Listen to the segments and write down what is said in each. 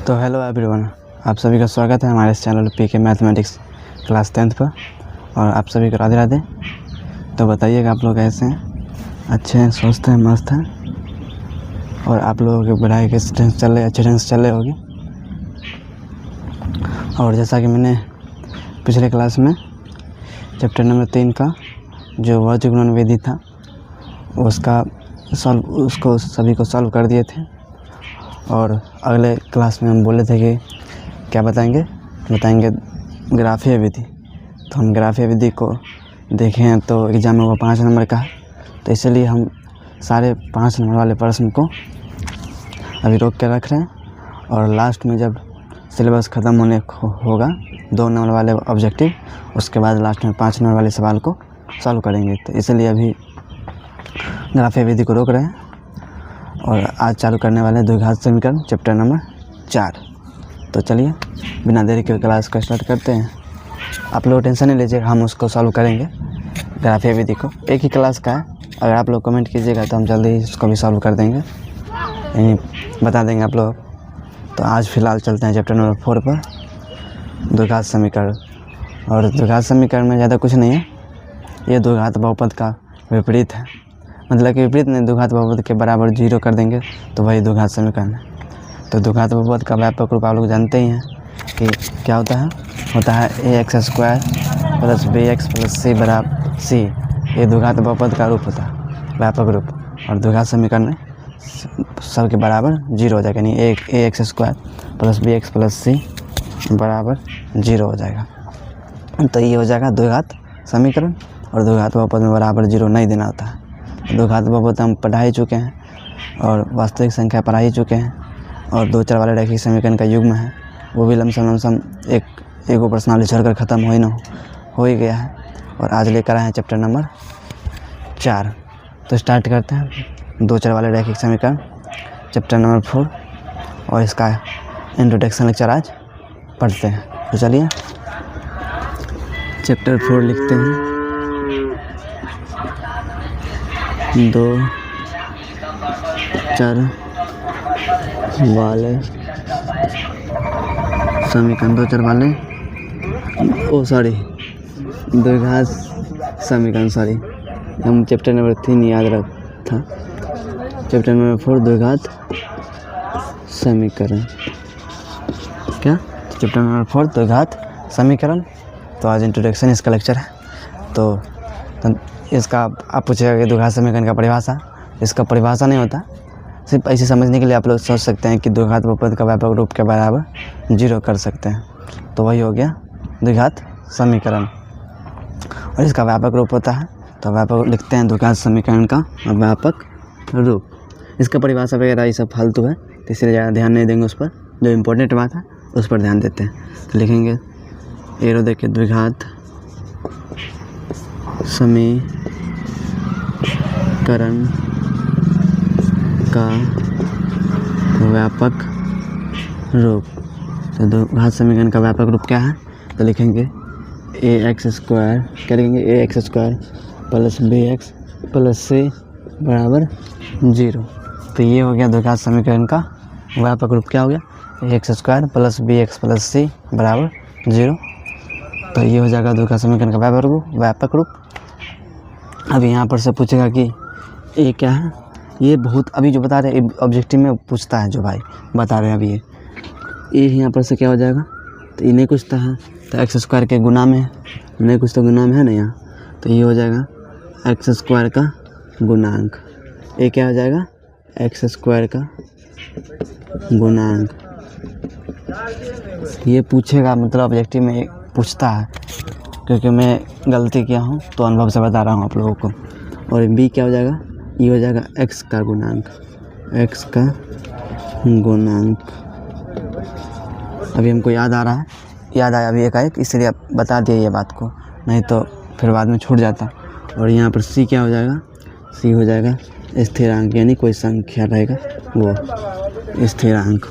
तो hello everyone, आप सभी का स्वागत है हमारे इस चैनल पीके मैथमेटिक्स क्लास 10th पर। और आप सभी को राधे राधे। तो बताइएगा आप लोग कैसे हैं? अच्छे हैं, स्वस्थ हैं, मस्त हैं? और आप लोगों की पढ़ाई कैसे ढंग से चल रही है? अच्छे ढंग से चल रही होगी। और जैसा कि मैंने पिछले क्लास में चैप्टर नंबर 3 का जो वर्ग गुणन विधि था उसको सभी को सॉल्व कर दिए थे। और अगले क्लास में हम बोले थे कि क्या बताएंगे ग्राफीय विधि। तो हम ग्राफीय विधि को देखे हैं तो एग्ज़ाम में वो 5 नंबर का है, तो इसलिए हम सारे 5 नंबर वाले प्रश्न को अभी रोक के रख रहे हैं। और लास्ट में जब सिलेबस ख़त्म होने होगा 2 नंबर वाले ऑब्जेक्टिव, उसके बाद लास्ट में 5 नंबर वाले सवाल को सॉल्व करेंगे। तो इसलिए अभी ग्राफीय विधि को रोक रहे हैं और आज चालू करने वाले हैं द्विघात समीकरण चैप्टर नंबर 4। तो चलिए बिना देरी के क्लास को स्टार्ट करते हैं। आप लोग टेंशन नहीं लीजिएगा, हम उसको सॉल्व करेंगे ग्राफीय विधि को। एक ही क्लास का है, अगर आप लोग कमेंट कीजिएगा तो हम जल्दी ही इसको भी सॉल्व कर देंगे, यानी बता देंगे आप लोग। तो आज फ़िलहाल चलते हैं चैप्टर नंबर 4 पर, द्विघात समीकरण। और द्विघात समीकरण में ज़्यादा कुछ नहीं है, ये द्विघात बहुपद का विपरीत है। मतलब कि विपरीत नहीं, द्विघात बहुपद के बराबर 0 कर देंगे तो वही द्विघात समीकरण है। तो द्विघात बहुपद का व्यापक रूप आप लोग जानते ही हैं कि क्या होता है ax² + bx + c = c। ये द्विघात बहुपद का रूप होता है, व्यापक रूप। और द्विघात समीकरण में सब के बराबर 0 हो जाएगा, यानी ax² + bx + c = 0 हो जाएगा। तो ये हो जाएगा द्विघात समीकरण। और द्विघात बहुपद में बराबर 0 नहीं देना होता है। द्विघात बहुपद हम पढ़ा ही चुके हैं और वास्तविक संख्या पढ़ा ही चुके हैं। और 2 चर वाले रैखिक समीकरण का युग्म है, वो भी लमसम एक प्रश्नावली छोड़कर ख़त्म हो ही गया है। और आज लेकर आए हैं चैप्टर नंबर 4। तो स्टार्ट करते हैं 2 चर वाले रैखिक समीकरण चैप्टर नंबर 4, और इसका इंट्रोडक्शन लेक्चर आज पढ़ते हैं। तो चलिए चैप्टर 4 लिखते हैं। 2 चर वाले समीकरण, 2 चर वाले द्विघात समीकरण। हम चैप्टर नंबर 3 याद रखा, चैप्टर नंबर 4 द्विघात समीकरण। क्या चैप्टर नंबर 4 द्विघात समीकरण। तो आज इंट्रोडक्शन इसका लेक्चर है। तो इसका आप पूछेगा कि द्विघात समीकरण का परिभाषा। इसका परिभाषा नहीं होता, सिर्फ ऐसे समझने के लिए आप लोग सोच सकते हैं कि द्विघात बहुपद का व्यापक रूप के बराबर 0 कर सकते हैं। तो वही हो गया द्विघात समीकरण। और इसका व्यापक रूप होता है, तो व्यापक लिखते हैं द्विघात समीकरण का व्यापक रूप। इसका परिभाषा वगैरह ये सब फालतू है, तो इसलिए ज़्यादा ध्यान नहीं देंगे उस पर। जो इम्पोर्टेंट बात है उस पर ध्यान देते हैं। तो लिखेंगे एरो देखिए, द्विघात समीकरण का व्यापक रूप। तो द्विघात समीकरण का व्यापक रूप क्या है? तो लिखेंगे ax² + bx + c = 0। तो ये हो गया द्विघात समीकरण का व्यापक रूप। क्या हो गया? ax² + bx + c = 0। तो ये हो जाएगा द्विघात समीकरण का व्यापक रूप। अब यहाँ पर से पूछेगा कि ये क्या है। ये बहुत अभी जो बता रहे ऑब्जेक्टिव में पूछता है, जो भाई बता रहे हैं अभी ये यहाँ पर से क्या हो जाएगा। तो ये नहीं पूछता है, तो x² के गुना में नहीं, कुछ तो गुना में है ना यहाँ। तो ये हो जाएगा x² का गुणांक। ये क्या हो जाएगा? x² का गुणांक। ये पूछेगा, मतलब ऑब्जेक्टिव में पूछता है, क्योंकि मैं गलती किया हूँ तो अनुभव से बता रहा हूँ आप लोगों को। और b क्या हो जाएगा? ये हो जाएगा x का गुणांक। अभी हमको याद आया अभी एकाएक, इसलिए आप बता दिए ये बात को, नहीं तो फिर बाद में छूट जाता। और यहाँ पर c क्या हो जाएगा? c हो जाएगा स्थिरांक, यानी कोई संख्या रहेगा वो स्थिरांक।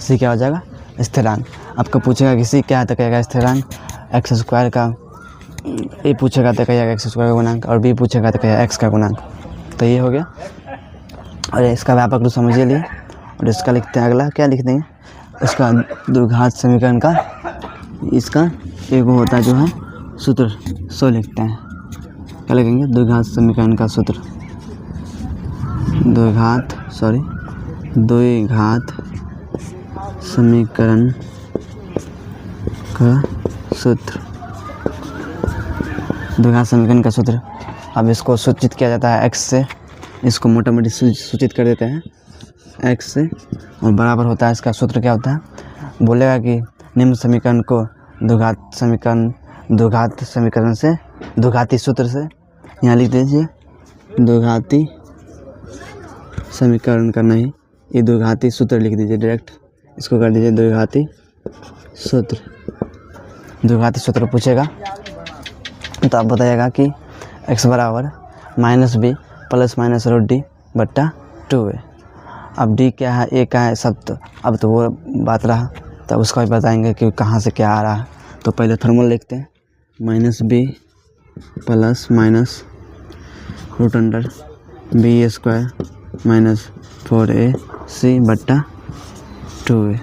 c क्या हो जाएगा? स्थिरांक। आपको पूछेगा कि c क्या है, तो कहेगा स्थिरांक। x² का a पूछेगा तो कहेगा x² का गुणांक, और b पूछेगा तो कहेगा x का गुणांक। तो ये हो गया। और इसका व्यापक रूप समझिए लिए। और इसका लिखते हैं अगला, क्या लिख देंगे? इसका द्विघात समीकरण का इसका एक होता है जो है सूत्र, सो लिखते हैं। क्या लिखेंगे? द्विघात समीकरण का सूत्र, द्विघात समीकरण का सूत्र, द्विघात समीकरण का सूत्र। अब इसको सूचित किया जाता है x से, इसको मोटा मोटी सूचित कर देते हैं x से, और बराबर होता है इसका सूत्र क्या होता है, बोलेगा कि निम्न समीकरण को द्विघात समीकरण से, द्विघाती सूत्र से, यहाँ लिख दीजिए द्विघाती समीकरण का नहीं, ये द्विघाती सूत्र लिख दीजिए, डायरेक्ट इसको कर दीजिए द्विघाती सूत्र। द्विघाती सूत्र पूछेगा तो आप बताइएगा कि x बराबर -b plus minus root D बट्टा 2a। अब d क्या है, a का है सब, तो अब तो वो बात रहा, तब उसका भी बताएंगे कि कहाँ से क्या आ रहा है। तो पहले फार्मूला लिखते हैं, -b plus minus root under b² minus 4ac बट्टा 2a।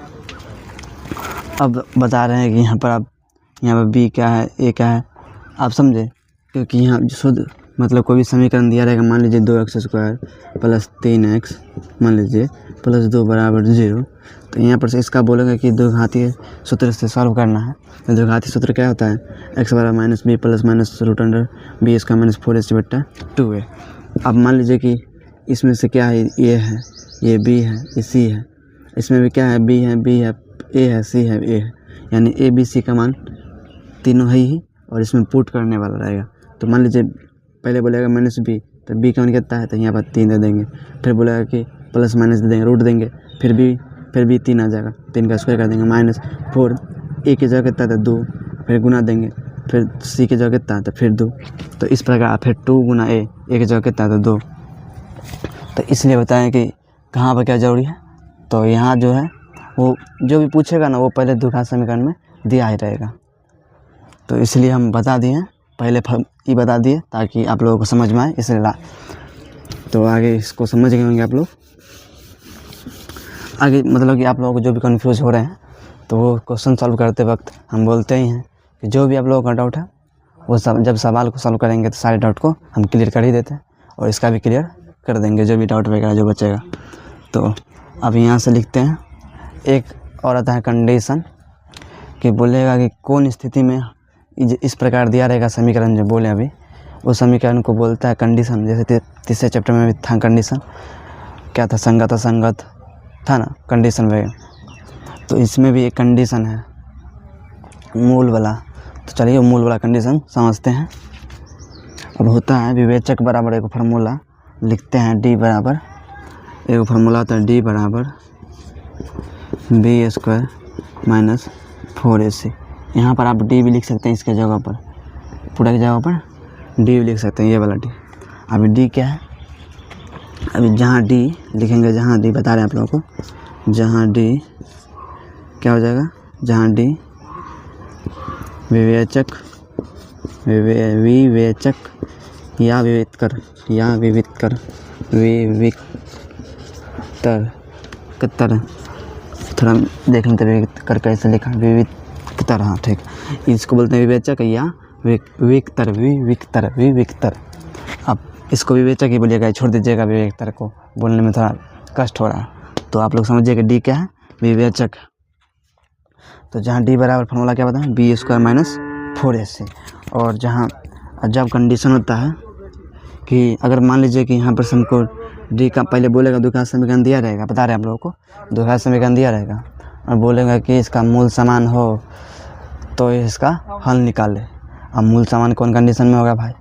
अब बता रहे हैं कि यहाँ पर b क्या है, a क्या है, आप समझे, क्योंकि यहाँ शुद्ध मतलब कोई भी समीकरण दिया रहेगा, मान लीजिए 2x² प्लस 3x मान लीजिए प्लस 2 बराबर 0, तो यहाँ पर से इसका बोलेगा कि द्विघाती सूत्र से सॉल्व करना है। तो द्विघाती सूत्र क्या होता है, x बराबर -b plus minus root under b² minus 4ac बट्टा 2a। अब मान लीजिए कि इसमें से क्या है, ये है, ये b है, ये c है, इसमें भी क्या है, b है, a है, c है, a है, यानी a b c का मान तीनों है ही, और इसमें पुट करने वाला रहेगा। तो मान लीजिए पहले बोलेगा -b, तो b का मान कितना है, तो यहाँ पर 3 दे देंगे, फिर बोलेगा कि प्लस माइनस दे देंगे, रूट देंगे, फिर भी 3 आ जाएगा, 3 का स्क्वायर कर देंगे, -4, a की जगह कितना था 2, फिर गुना देंगे, फिर c की जगह कितना है, तो फिर 2, तो इस प्रकार फिर 2 गुना a की जगह कितना है, तो 2। तो इसलिए बताएं कि कहाँ पर क्या ज़रूरी है, तो यहाँ जो है वो जो भी पूछेगा ना, वो पहले द्विघात समीकरण में दिया ही रहेगा। तो इसलिए हम बता दिए, पहले ये बता दिए ताकि आप लोगों को समझ में आए, इसलिए तो आगे इसको समझ गए होंगे आप लोग। आगे मतलब कि आप लोगों को जो भी कंफ्यूज हो रहे हैं, तो वो क्वेश्चन सॉल्व करते वक्त हम बोलते ही हैं कि जो भी आप लोगों का डाउट है, वो सब जब सवाल को सॉल्व करेंगे तो सारे डाउट को हम क्लियर कर ही देते हैं, और इसका भी क्लियर कर देंगे जो भी डाउट वगैरह जो बचेगा। तो अब यहाँ से लिखते हैं, एक और आता है कंडीशन, कि बोलेगा कि कौन स्थिति में इस प्रकार दिया रहेगा समीकरण जो बोले अभी, उस समीकरण को बोलता है कंडीशन। जैसे तीसरे चैप्टर में भी था कंडीशन, क्या था, संगत असंगत था ना, कंडीशन वगैरह, तो इसमें भी एक कंडीशन है मूल वाला। तो चलिए मूल वाला कंडीशन समझते हैं। अब होता है विवेचक बराबर एक फार्मूला लिखते हैं, d बराबर एक फार्मूला होता है d बराबर b² माइनस 4ac। यहाँ पर आप d भी लिख सकते हैं, इसके जगह पर, पूरा की जगह पर d भी लिख सकते हैं, ये वाला d। अभी d क्या है, अभी जहाँ d लिखेंगे, जहाँ d बता रहे हैं आप लोगों को, जहाँ d क्या हो जाएगा, जहाँ d विवेचक या विविक्तर थोड़ा देख लेते हैं विविक्तर कैसे लिखा, विविक्तर, हाँ ठीक, इसको बोलते हैं विवेचक या विविक्तर। अब इसको विवेचक ही बोलिएगा, छोड़ दीजिएगा, विविक्तर को बोलने में थोड़ा कष्ट हो रहा है। तो आप लोग समझिएगा d क्या है, विवेचक। तो जहाँ d बराबर फार्मूला क्या बताएं, b² माइनस 4ac। और जहाँ जब कंडीशन होता है कि अगर मान लीजिए कि यहाँ पर हमको d का पहले बोलेगा द्विघात समीकरण दिया रहेगा, बता रहे हैं आप लोगों को, द्विघात समीकरण दिया रहेगा, और बोलेगा कि इसका मूल समान हो तो इसका हल निकाले। अब मूल समान कौन कंडीशन में होगा भाई,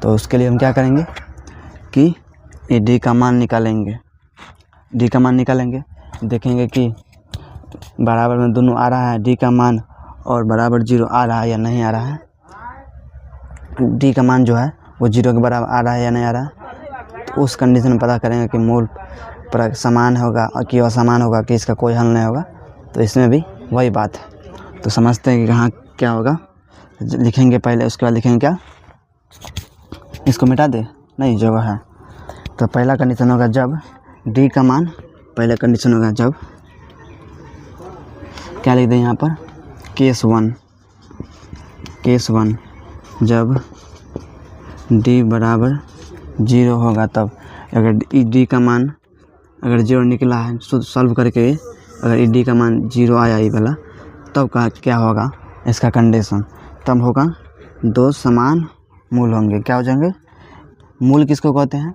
तो उसके लिए हम क्या करेंगे कि ये d का मान निकालेंगे, देखेंगे कि बराबर में दोनों आ रहा है d का मान, और बराबर 0 आ रहा है या नहीं आ रहा है। d का मान जो है वो 0 के बराबर आ रहा है या नहीं आ रहा है, तो उस कंडीशन में पता करेंगे कि मूल पर समान होगा और कि असमान होगा, कि इसका कोई हल नहीं होगा। तो इसमें भी वही बात है। तो समझते हैं कि कहाँ क्या होगा, लिखेंगे पहले, उसके बाद लिखेंगे क्या, इसको मिटा दे, नहीं जगह है। तो पहला कंडीशन होगा जब d का मान, पहला कंडीशन होगा जब क्या लिख दें यहाँ पर, केस वन जब डी बराबर 0 होगा तब, अगर डी का मान अगर 0 निकला है सॉल्व करके, अगर डी का मान 0 आया ये वाला, तब का क्या होगा इसका कंडीशन, तब होगा 2 समान मूल होंगे। क्या हो जाएंगे, मूल किसको कहते हैं,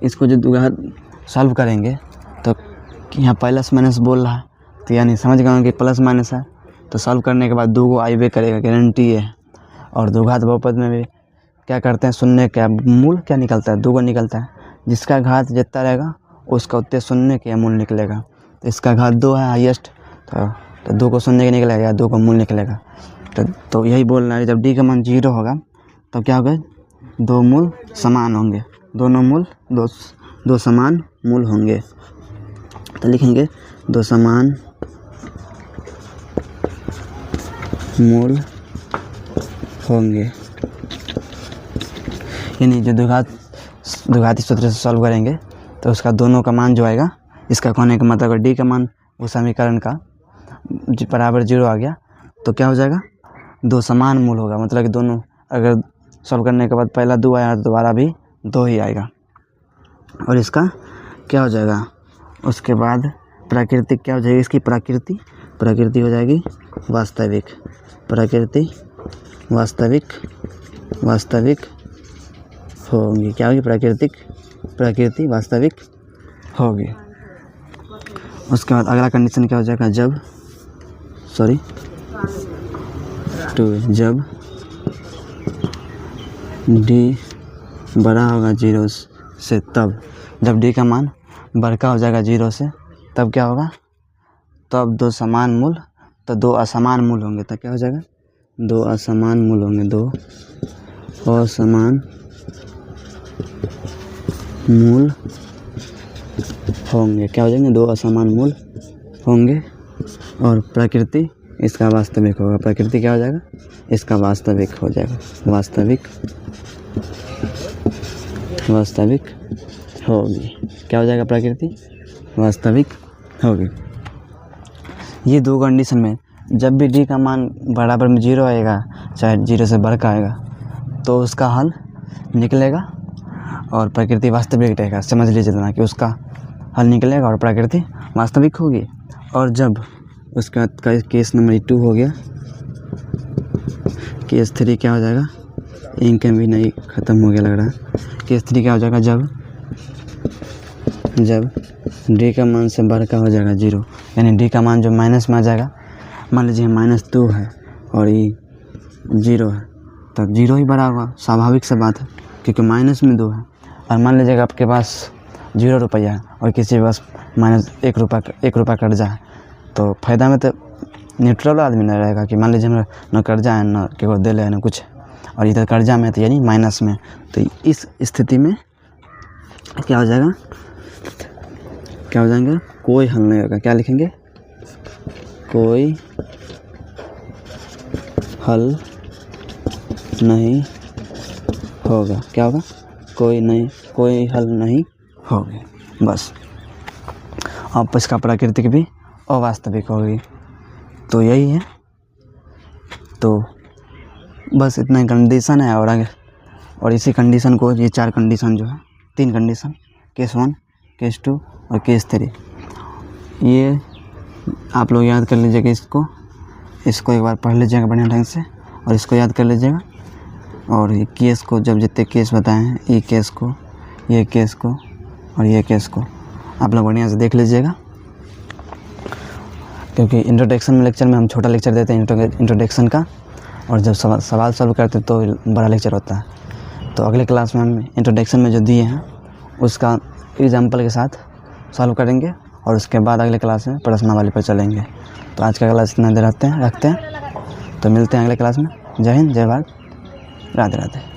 इसको जो द्विघात सॉल्व करेंगे तो यहाँ प्लस माइनस बोल रहा है, तो यानी समझ गए कि प्लस माइनस है, तो सॉल्व करने के बाद 2 को आइबे करेगा, गारंटी है। और द्विघात बहुपद में भी क्या करते हैं, शून्य का मूल क्या निकलता है, 2 को निकलता है, जिसका घात जितना रहेगा उसका उतने शून्य के मूल निकलेगा। तो इसका घात 2 है हाईएस्ट, तो 2 को शून्य के निकलेगा या 2 को मूल निकलेगा। तो यही बोल रहा है, जब डी का मान 0 होगा तो क्या होगा, 2 मूल समान होंगे, दोनों मूल 2 समान मूल होंगे। तो लिखेंगे 2 समान मूल होंगे, यानी जो द्विघाती सूत्र से सॉल्व करेंगे तो उसका दोनों का मान जो आएगा, इसका कहने का मतलब डी का मान उस समीकरण का बराबर 0 आ गया तो क्या हो जाएगा, 2 समान मूल होगा, मतलब कि दोनों अगर सॉल्व करने के बाद पहला 2 आया तो दोबारा भी 2 ही आएगा। और इसका क्या हो जाएगा, उसके बाद प्राकृतिक क्या हो जाएगी, इसकी प्रकृति हो जाएगी वास्तविक, प्रकृति वास्तविक होगी। क्या होगी, प्रकृति वास्तविक होगी। उसके बाद अगला कंडीशन क्या हो जाएगा, जब डी बड़ा होगा 0 से, तब जब डी का मान बड़का हो जाएगा 0 से तब क्या होगा, तब 2 समान मूल, तो 2 असमान मूल होंगे, तो क्या हो जाएगा, 2 असमान मूल होंगे, 2 असमान मूल होंगे। क्या हो जाएंगे, 2 असमान मूल होंगे। और प्रकृति इसका वास्तविक होगा, प्रकृति क्या हो जाएगा, इसका वास्तविक हो जाएगा, वास्तविक होगी। क्या हो जाएगा, प्रकृति वास्तविक होगी। ये 2 कंडीशन में जब भी डी का मान बराबर में 0 आएगा, चाहे 0 से बढ़कर आएगा, तो उसका हल निकलेगा और प्रकृति वास्तविक रहेगा। समझ लीजिए इतना कि उसका हल निकलेगा और प्रकृति वास्तविक होगी। और जब उसके बाद केस नंबर 2 हो गया, केस 3 क्या हो जाएगा, इंक भी नहीं ख़त्म हो गया लग रहा है। केस 3 क्या हो जाएगा, जब डी का मान से बढ़कर हो जाएगा 0, यानी डी का मान जो माइनस में आ जाएगा, मान लीजिए -2 है और ये 0 है, तब 0 ही बड़ा होगा, स्वाभाविक सा बात है, क्योंकि माइनस में 2 है। और मान लीजिएगा आपके पास 0 रुपया है और किसी के पास -1 रुपया कर्जा है, तो फ़ायदा में तो न्यूट्रल आदमी नहीं रहेगा कि मान लीजिए हमरा न कर्जा है न केवल दे ले न कुछ, और इधर कर्जा में तो यानी माइनस में, तो इस स्थिति में क्या हो जाएगा, कोई हल नहीं होगा। क्या लिखेंगे, कोई हल नहीं होगा। क्या होगा, कोई हल नहीं होगा, बस। अब इसका प्राकृतिक भी अवास्तविक होगी। तो यही है, तो बस इतना ही कंडीशन है। और आगे और इसी कंडीशन को, ये 4 कंडीशन जो है, 3 कंडीशन, केस 1, केस 2 और केस 3, ये आप लोग याद कर लीजिएगा। इसको एक बार पढ़ लीजिएगा बढ़िया ढंग से और इसको याद कर लीजिएगा। और ये केस को, जब जितने केस बताए हैं, ये केस को और ये केस को आप लोग बढ़िया से देख लीजिएगा, क्योंकि इंट्रोडक्शन लेक्चर में हम छोटा लेक्चर देते हैं इंट्रोडक्शन का, और जब सवाल सॉल्व करते हैं तो बड़ा लेक्चर होता है। तो अगले क्लास में हम इंट्रोडक्शन में जो दिए हैं उसका एग्जाम्पल के साथ सॉल्व करेंगे और उसके बाद अगले क्लास में प्रश्नावली पर चलेंगे। तो आज का क्लास इतना देर रखते हैं। तो मिलते हैं अगले क्लास में। जय हिंद, जय भारत, राधे राधे।